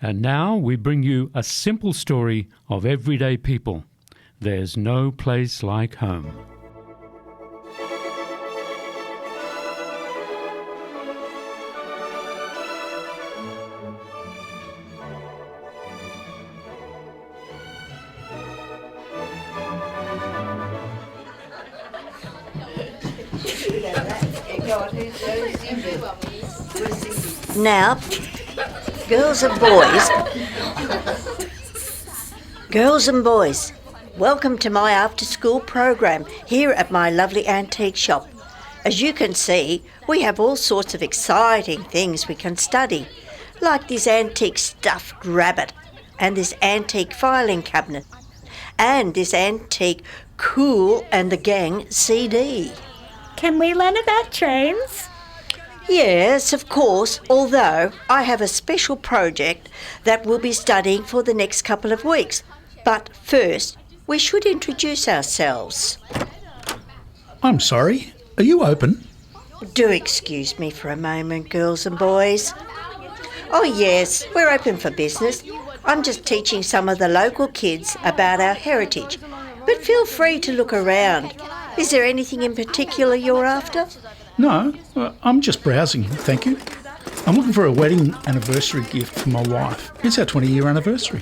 And now we bring you a simple story of everyday people. There's no place like home. Now, girls and boys, welcome to my after-school program here at my lovely antique shop. As you can see, we have all sorts of exciting things we can study, like this antique stuffed rabbit, and this antique filing cabinet, and this antique Kool and the Gang CD. Can we learn about trains? Yes, of course, although I have a special project that we'll be studying for the next couple of weeks. But first, we should introduce ourselves. I'm sorry, are you open? Do excuse me for a moment, girls and boys. Oh yes, we're open for business. I'm just teaching some of the local kids about our heritage. But feel free to look around. Is there anything in particular you're after? No, I'm just browsing, thank you. I'm looking for a wedding anniversary gift for my wife. It's our 20-year anniversary.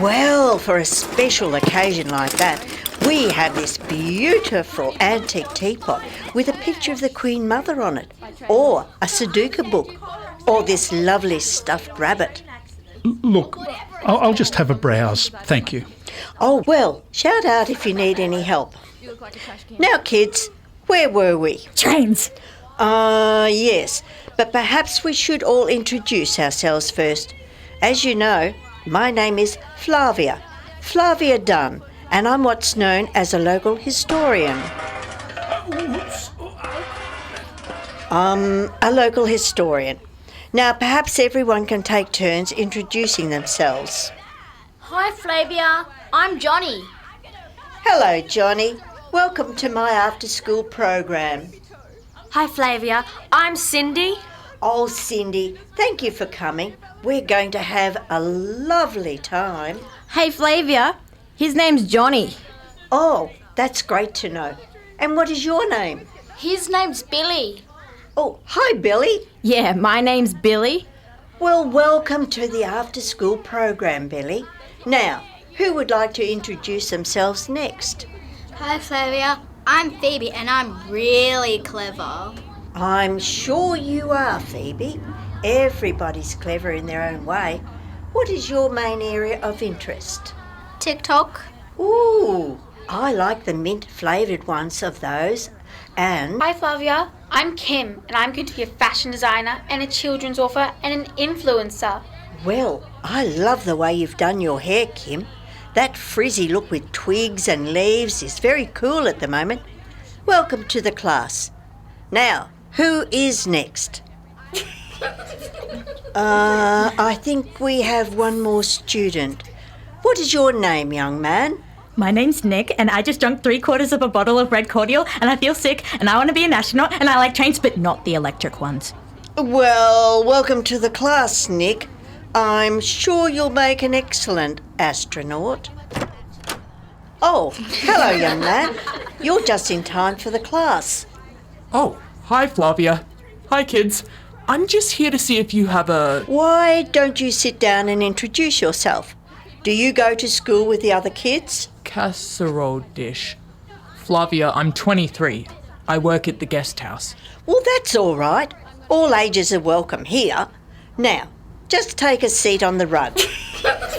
Well, for a special occasion like that, we have this beautiful antique teapot with a picture of the Queen Mother on it, or a Sudoku book, or this lovely stuffed rabbit. Look, I'll just have a browse, thank you. Oh, well, shout out if you need any help. Now, kids, where were we? Trains. Yes, but perhaps we should all introduce ourselves first. As you know, my name is Flavia Dunn, and I'm what's known as a local historian. A local historian. Now, perhaps everyone can take turns introducing themselves. Hi, Flavia. I'm Johnny. Hello, Johnny. Welcome to my after-school program. Hi, Flavia. I'm Cindy. Oh, Cindy, thank you for coming. We're going to have a lovely time. Hey, Flavia. His name's Johnny. Oh, that's great to know. And what is your name? His name's Billy. Oh, hi, Billy. Yeah, my name's Billy. Well, welcome to the after-school program, Billy. Now, who would like to introduce themselves next? Hi Flavia, I'm Phoebe and I'm really clever. I'm sure you are, Phoebe. Everybody's clever in their own way. What is your main area of interest? TikTok. Ooh, I like the mint-flavoured ones of those. And... Hi Flavia, I'm Kim and I'm going to be a fashion designer and a children's author and an influencer. Well, I love the way you've done your hair, Kim. That frizzy look with twigs and leaves is very cool at the moment. Welcome to the class. Now, who is next? I think we have one more student. What is your name, young man? My name's Nick, and I just drank 3/4 of a bottle of red cordial, and I feel sick, and I want to be an astronaut, and I like trains, but not the electric ones. Well, welcome to the class, Nick. I'm sure you'll make an excellent astronaut. Oh, hello, young man. You're just in time for the class. Oh, hi Flavia. Hi kids. I'm just here to see if you have a... Why don't you sit down and introduce yourself? Do you go to school with the other kids? casserole dish. Flavia, I'm 23. I work at the guest house. Well, that's all right. All ages are welcome here. Now, just take a seat on the rug.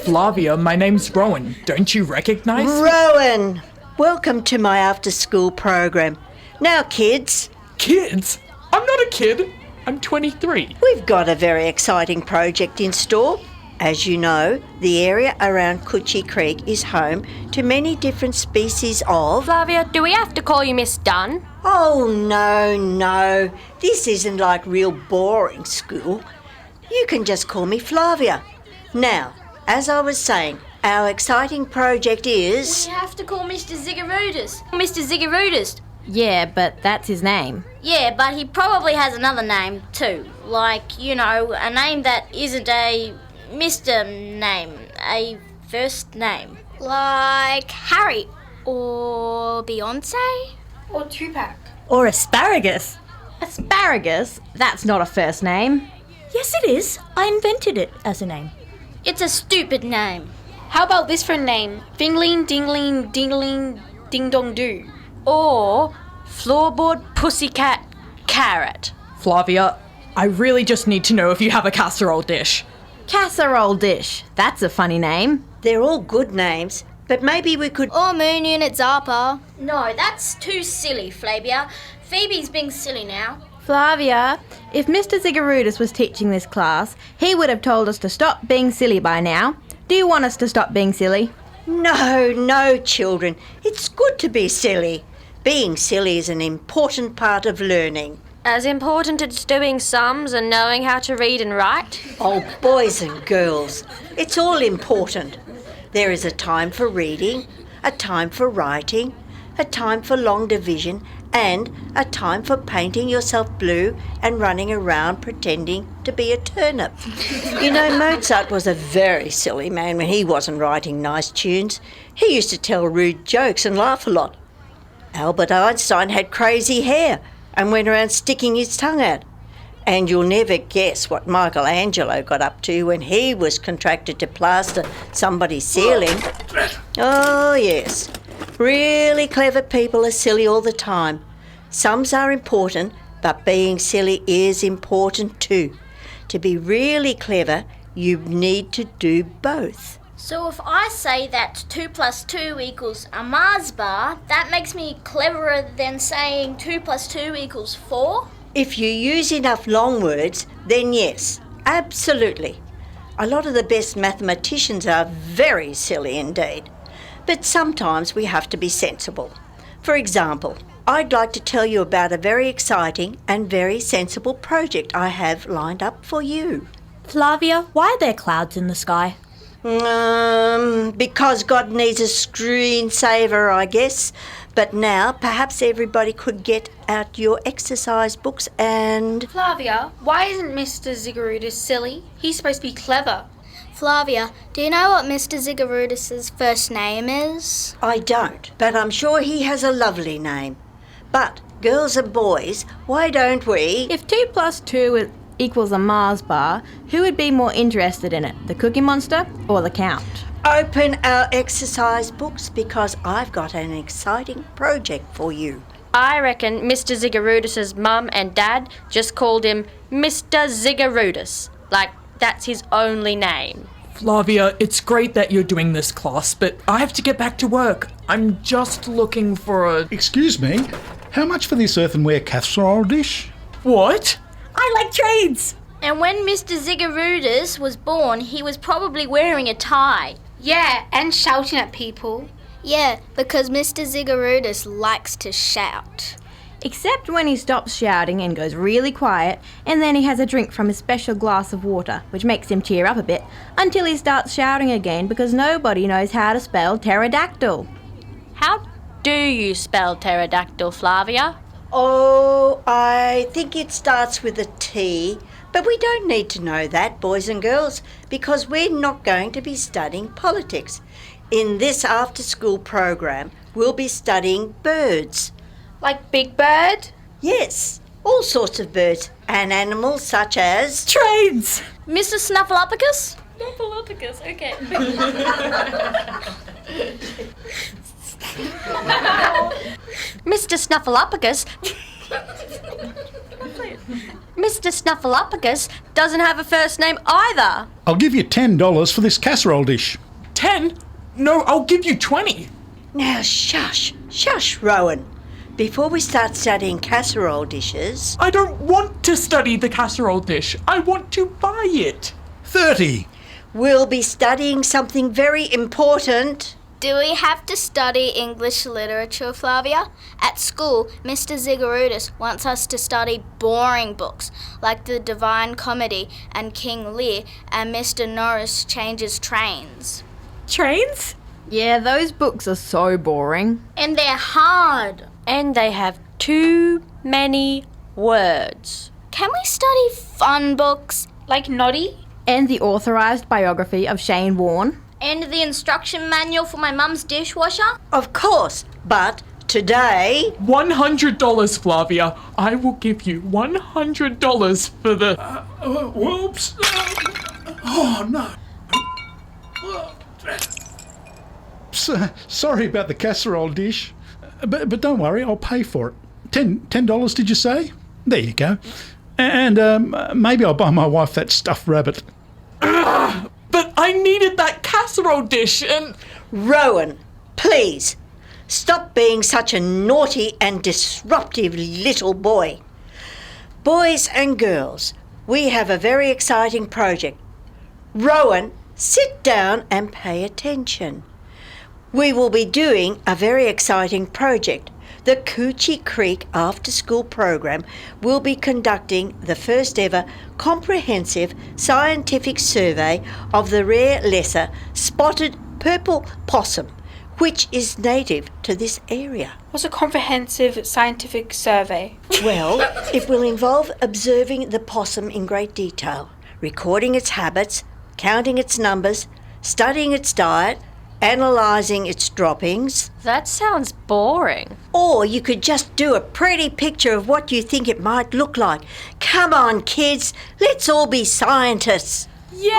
Flavia, my name's Rowan. Don't you recognise? Rowan! Welcome to my after-school program. Now, kids. Kids? I'm not a kid. I'm 23. We've got a very exciting project in store. As you know, the area around Coochie Creek is home to many different species of... Flavia, do we have to call you Miss Dunn? Oh, no. This isn't like real boring school. You can just call me Flavia. Now, as I was saying, our exciting project is... We have to call Mr. Ziggaroodus. Mr. Ziggaroodus. Yeah, but that's his name. Yeah, but he probably has another name too. Like, you know, a name that isn't a Mr. name, a first name. Like Harry or Beyonce? Or Tupac. Or asparagus. Asparagus? That's not a first name. Yes, it is. I invented it as a name. It's a stupid name. How about this for a name? Fingling, dingling, dingling, ding dong doo. Or floorboard pussycat carrot. Flavia, I really just need to know if you have a casserole dish. Casserole dish. That's a funny name. They're all good names, but maybe we could... Or Moon Unit Zappa? No, that's too silly, Flavia. Phoebe's being silly now. Flavia, if Mr. Zigarudis was teaching this class, he would have told us to stop being silly by now. Do you want us to stop being silly? No, children. It's good to be silly. Being silly is an important part of learning. As important as doing sums and knowing how to read and write? Oh, boys and girls, it's all important. There is a time for reading, a time for writing, a time for long division, and a time for painting yourself blue and running around pretending to be a turnip. You know, Mozart was a very silly man when he wasn't writing nice tunes. He used to tell rude jokes and laugh a lot. Albert Einstein had crazy hair and went around sticking his tongue out. And you'll never guess what Michelangelo got up to when he was contracted to plaster somebody's ceiling. Oh, yes. Really clever people are silly all the time. Sums are important, but being silly is important too. To be really clever, you need to do both. So if I say that 2 plus 2 equals a Mars bar, that makes me cleverer than saying 2 plus 2 equals 4? If you use enough long words, then yes, absolutely. A lot of the best mathematicians are very silly indeed. But sometimes we have to be sensible. For example, I'd like to tell you about a very exciting and very sensible project I have lined up for you. Flavia, why are there clouds in the sky? Because God needs a screensaver, I guess. But now, perhaps everybody could get out your exercise books and... Flavia, why isn't Mr. Zigarudis silly? He's supposed to be clever. Flavia, do you know what Mr. Zigarudis' first name is? I don't, but I'm sure he has a lovely name. But, girls and boys, why don't we... If 2 plus 2 equals a Mars bar, who would be more interested in it, the Cookie Monster or the Count? Open our exercise books because I've got an exciting project for you. I reckon Mr. Zigarudis' mum and dad just called him Mr. Zigarudis. Like, that's his only name. Flavia, it's great that you're doing this class, but I have to get back to work. I'm just looking for a... Excuse me, how much for this earthenware casserole dish? What? I like trades! And when Mr. Zigarudis was born, he was probably wearing a tie. Yeah, and shouting at people. Yeah, because Mr. Zigarudis likes to shout. Except when he stops shouting and goes really quiet, and then he has a drink from his special glass of water, which makes him cheer up a bit, until he starts shouting again because nobody knows how to spell pterodactyl. How do you spell pterodactyl, Flavia? Oh, I think it starts with a T, but we don't need to know that, boys and girls, because we're not going to be studying politics. In this after-school program, we'll be studying birds. Like Big Bird? Yes, all sorts of birds and animals such as... Trades! Mr. Snuffleupagus? Snuffleupagus, okay. Mr. Snuffleupagus... Mr. Snuffleupagus doesn't have a first name either. I'll give you $10 for this casserole dish. 10? No, I'll give you 20. Now shush, Rowan. Before we start studying casserole dishes... I don't want to study the casserole dish. I want to buy it. 30. We'll be studying something very important. Do we have to study English literature, Flavia? At school, Mr. Zigarudis wants us to study boring books like The Divine Comedy and King Lear and Mr. Norris Changes Trains. Trains? Yeah, those books are so boring. And they're hard. And they have too many words. Can we study fun books? Like Noddy? And the authorised biography of Shane Warne. And the instruction manual for my mum's dishwasher? Of course, but today... $100, Flavia. I will give you $100 for the... Whoops. Oh, no. Sorry about the casserole dish. But don't worry, I'll pay for it. $10, did you say? There you go. And maybe I'll buy my wife that stuffed rabbit. But I needed that casserole dish and... Rowan, please, stop being such a naughty and disruptive little boy. Boys and girls, we have a very exciting project. Rowan, sit down and pay attention. We will be doing a very exciting project. The Coochie Creek After School Program will be conducting the first ever comprehensive scientific survey of the rare lesser spotted purple possum, which is native to this area. What's a comprehensive scientific survey? Well, it will involve observing the possum in great detail, recording its habits, counting its numbers, studying its diet, analysing its droppings. That sounds boring. Or you could just do a pretty picture of what you think it might look like. Come on, kids, let's all be scientists. Yay!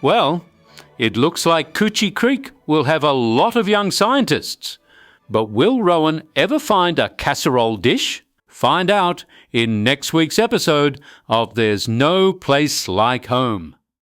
Well, it looks like Coochie Creek will have a lot of young scientists. But will Rowan ever find a casserole dish? Find out in next week's episode of There's No Place Like Home.